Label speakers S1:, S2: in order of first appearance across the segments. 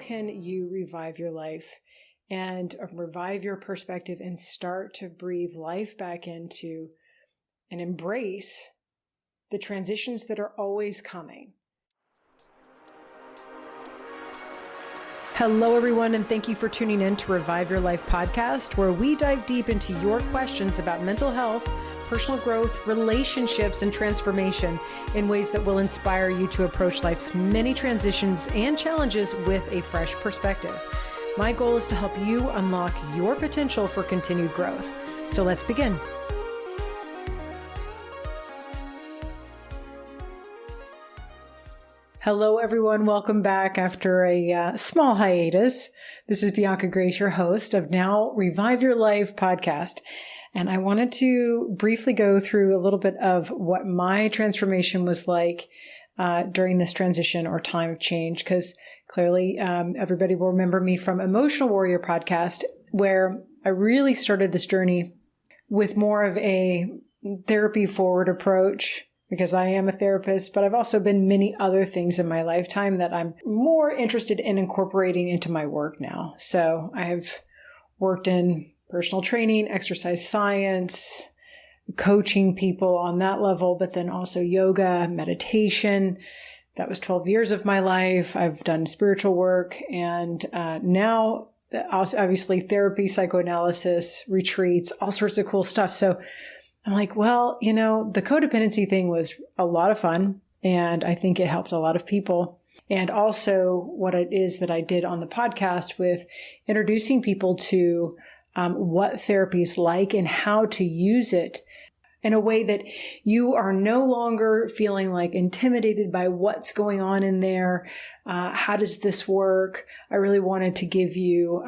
S1: can you revive your life and revive your perspective and start to breathe life back into and embrace the transitions that are always coming? Hello, everyone, and thank you for tuning in to Revive Your Life podcast, where we dive deep into your questions about mental health, personal growth, relationships, and transformation in ways that will inspire you to approach life's many transitions and challenges with a fresh perspective. My goal is to help you unlock your potential for continued growth. So let's begin. Hello, everyone. Welcome back after a small hiatus. This is Bianca Grace, your host of Now Revive Your Life podcast. And I wanted to briefly go through a little bit of what my transformation was like during this transition or time of change, because clearly everybody will remember me from Emotional Warrior podcast, where I really started this journey with more of a therapy forward approach, because I am a therapist, but I've also been many other things in my lifetime that I'm more interested in incorporating into my work now. So I have worked in personal training, exercise science, coaching people on that level, but then also yoga, meditation. That was 12 years of my life. I've done spiritual work, and now obviously therapy, psychoanalysis, retreats, all sorts of cool stuff. So I'm like, well, the codependency thing was a lot of fun, and I think it helped a lot of people. And also what it is that I did on the podcast with introducing people to what therapy is like and how to use it in a way that you are no longer feeling like intimidated by what's going on in there. How does this work? I really wanted to give you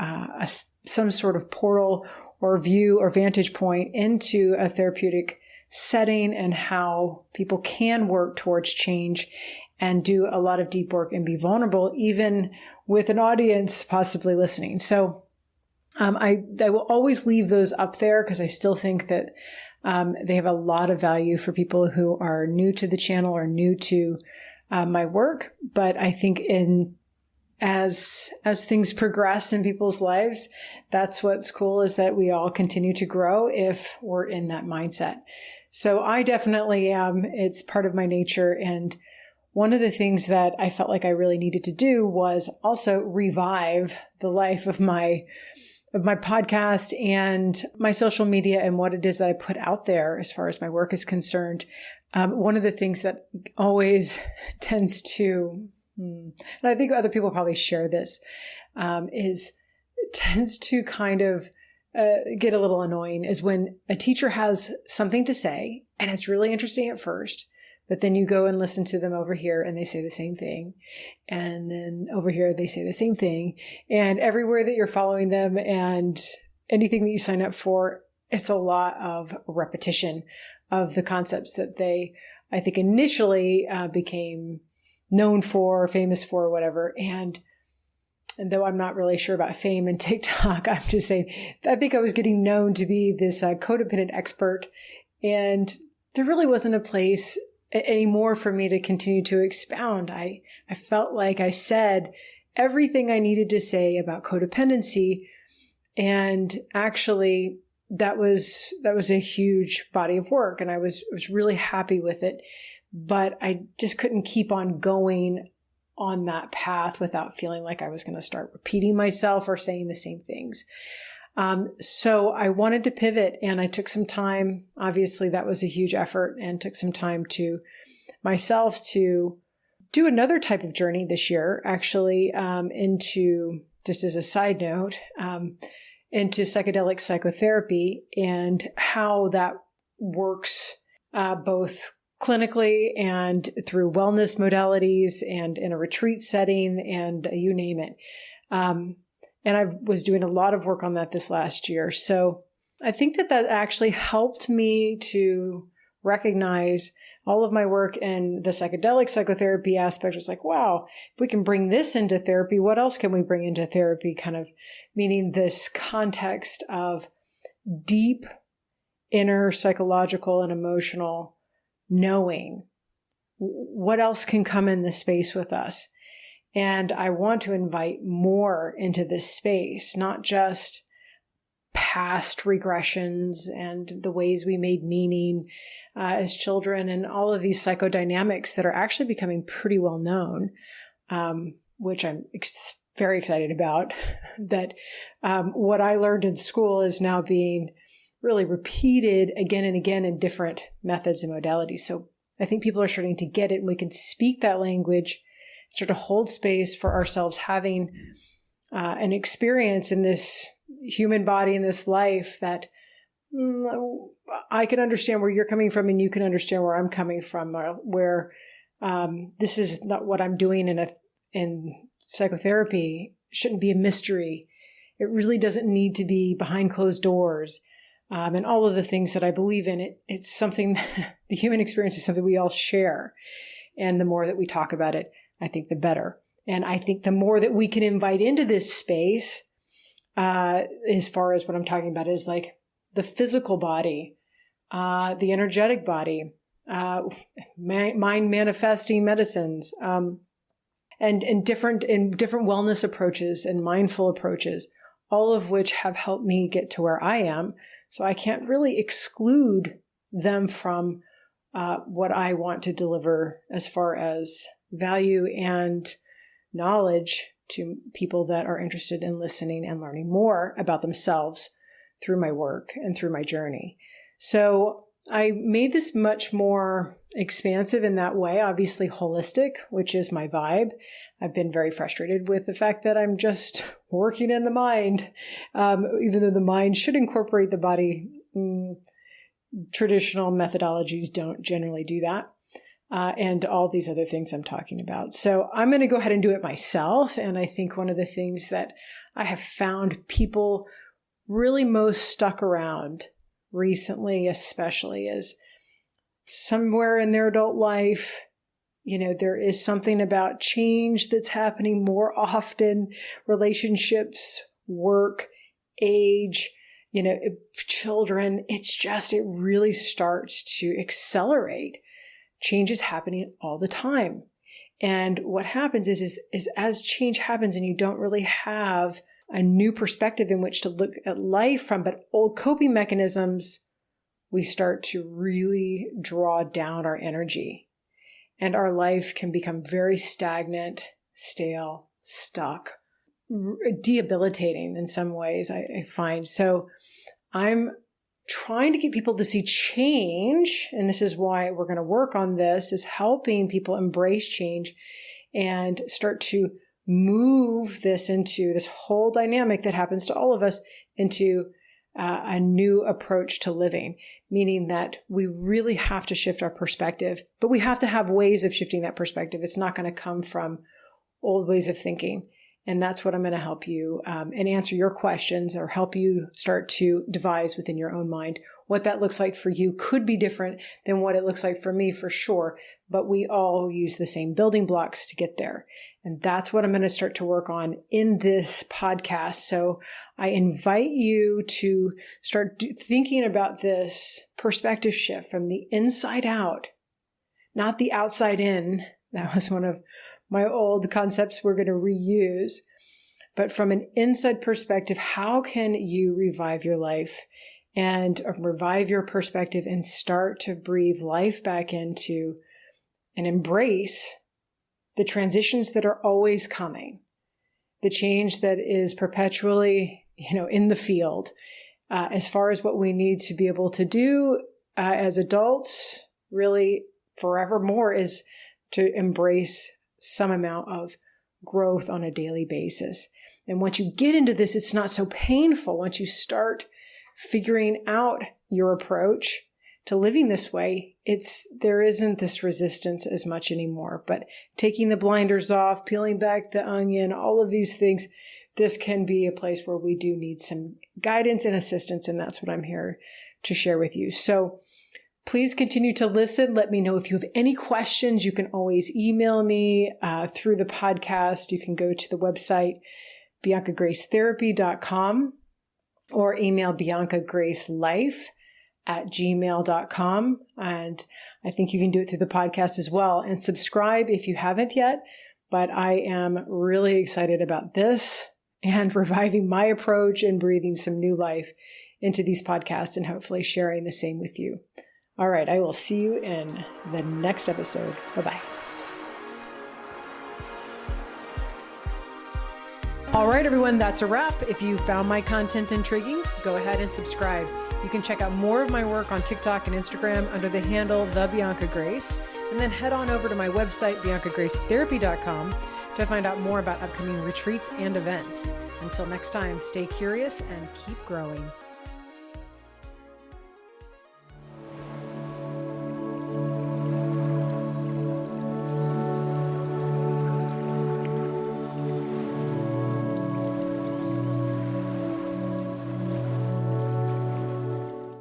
S1: some sort of portal or view or vantage point into a therapeutic setting and how people can work towards change and do a lot of deep work and be vulnerable, even with an audience possibly listening. So I will always leave those up there because I still think that they have a lot of value for people who are new to the channel or new to my work. But I think as things progress in people's lives, that's what's cool, is that we all continue to grow if we're in that mindset. So I definitely am. It's part of my nature. And one of the things that I felt like I really needed to do was also revive the life of my podcast and my social media and what it is that I put out there as far as my work is concerned. One of the things that always tends to, and I think other people probably share this, tends to kind of get a little annoying, is when a teacher has something to say and it's really interesting at first, but then you go and listen to them over here and they say the same thing. And then over here, they say the same thing. And everywhere that you're following them and anything that you sign up for, it's a lot of repetition of the concepts that they, I think, initially became known for, famous for, whatever. And though I'm not really sure about fame and TikTok, I'm just saying, I think I was getting known to be this codependent expert. And there really wasn't a place anymore for me to continue to expound. I felt like I said everything I needed to say about codependency. And actually, that was a huge body of work. And I was really happy with it. But I just couldn't keep on going on that path without feeling like I was going to start repeating myself or saying the same things. So I wanted to pivot, and I took some time. Obviously, that was a huge effort, and took some time to myself to do another type of journey this year, actually, into, just as a side note, into psychedelic psychotherapy and how that works both clinically and through wellness modalities and in a retreat setting and you name it. And I was doing a lot of work on that this last year. So I think that actually helped me to recognize all of my work in the psychedelic psychotherapy aspect. Was like, wow, if we can bring this into therapy, what else can we bring into therapy? Kind of meaning this context of deep inner psychological and emotional knowing. What else can come in this space with us? And I want to invite more into this space, not just past regressions and the ways we made meaning as children and all of these psychodynamics that are actually becoming pretty well known, which I'm very excited about, that what I learned in school is now being really repeated again and again in different methods and modalities. So I think people are starting to get it, and we can speak that language, start to hold space for ourselves having an experience in this human body, in this life, that I can understand where you're coming from and you can understand where I'm coming from, where this is not what I'm doing in psychotherapy shouldn't be a mystery. It really doesn't need to be behind closed doors. And all of the things that I believe in, it's something, the human experience is something we all share. And the more that we talk about it, I think the better. And I think the more that we can invite into this space, as far as what I'm talking about is like the physical body, the energetic body, mind manifesting medicines, and different wellness approaches and mindful approaches, all of which have helped me get to where I am. So I can't really exclude them from what I want to deliver as far as value and knowledge to people that are interested in listening and learning more about themselves through my work and through my journey. So I made this much more expansive in that way, obviously holistic, which is my vibe. I've been very frustrated with the fact that I'm just working in the mind, even though the mind should incorporate the body. Traditional methodologies don't generally do that. And all these other things I'm talking about. So I'm going to go ahead and do it myself. And I think one of the things that I have found people really most stuck around recently, especially, is somewhere in their adult life, there is something about change that's happening more often, relationships, work, age, children. It really starts to accelerate. Change is happening all the time. And what happens is as change happens and you don't really have a new perspective in which to look at life from, but old coping mechanisms, we start to really draw down our energy. And our life can become very stagnant, stale, stuck, debilitating in some ways, I find. So I'm trying to get people to see change, and this is why we're going to work on this, is helping people embrace change and start to move this into this whole dynamic that happens to all of us into a new approach to living, meaning that we really have to shift our perspective, but we have to have ways of shifting that perspective. It's not going to come from old ways of thinking. And that's what I'm going to help you and answer your questions, or help you start to devise within your own mind. What that looks like for you could be different than what it looks like for me, for sure. But we all use the same building blocks to get there. And that's what I'm going to start to work on in this podcast. So I invite you to start thinking about this perspective shift from the inside out, not the outside in. That was one of my old concepts we're going to reuse. But from an inside perspective, how can you revive your life and revive your perspective and start to breathe life back into and embrace the transitions that are always coming, the change that is perpetually, in the field, as far as what we need to be able to do as adults, really forevermore, is to embrace some amount of growth on a daily basis. And once you get into this, it's not so painful. Once you start figuring out your approach to living this way, there isn't this resistance as much anymore. But taking the blinders off, peeling back the onion, all of these things, this can be a place where we do need some guidance and assistance. And that's what I'm here to share with you. So please continue to listen. Let me know if you have any questions. You can always email me through the podcast. You can go to the website, biancagracetherapy.com, or email biancgracelife@gmail.com. And I think you can do it through the podcast as well. And subscribe if you haven't yet. but I am really excited about this and reviving my approach and breathing some new life into these podcasts and hopefully sharing the same with you. All right, I will see you in the next episode. Bye-bye. All right, everyone, that's a wrap. If you found my content intriguing, go ahead and subscribe. You can check out more of my work on TikTok and Instagram under the handle The Bianca Grace, and then head on over to my website, biancagracetherapy.com, to find out more about upcoming retreats and events. Until next time, stay curious and keep growing.